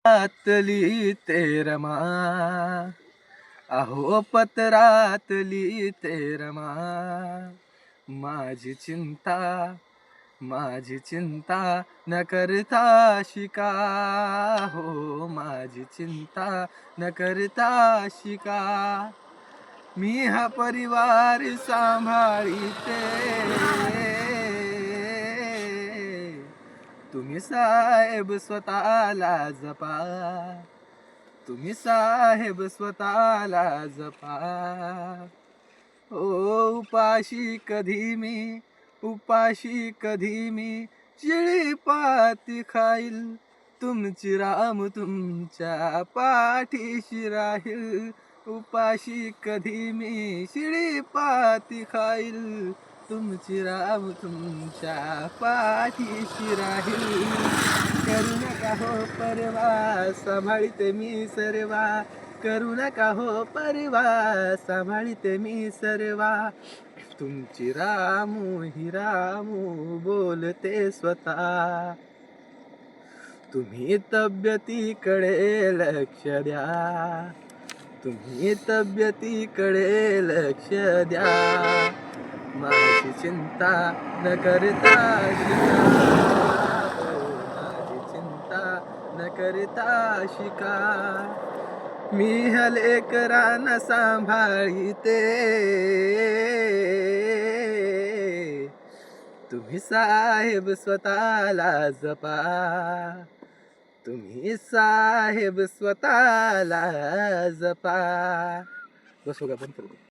पत्रातली ते रमा, अहो पत्रातली ते रमा, माझी चिंता माझी चिंता न करता शिका, हो माझी चिंता न करता शिका, मी हा परिवार सांभाळीते, तुम्ही साहेब स्वतःला जपा, तुम्ही साहेब स्वतःला जपा. ओ उपाशी कधी मी शिळी पाती खाईल, तुमची राम तुमच्या पाठीशी राहील. उपाशी कधी मी शिळी पाती खाईल, तुमची राम तुमच्या पाठीशी राहील. करू नका हो परवा, सांभाळीते मी सर्वा, करू नका हो परवा, सांभाळीते मी सर्वा. तुमची रामू बोलते स्वतः, तुम्ही तब्येतीकडे लक्ष द्या, तुम्ही तब्येतीकडे लक्ष द्या. माझी चिंता न करता शिका, माझी चिंता न करता शिका, मी ह्या लेकरांना सांभाळीते, तुम्ही साहेब स्वतःला जपा, तुम्ही साहेब स्वतःला जपा. बसू का पण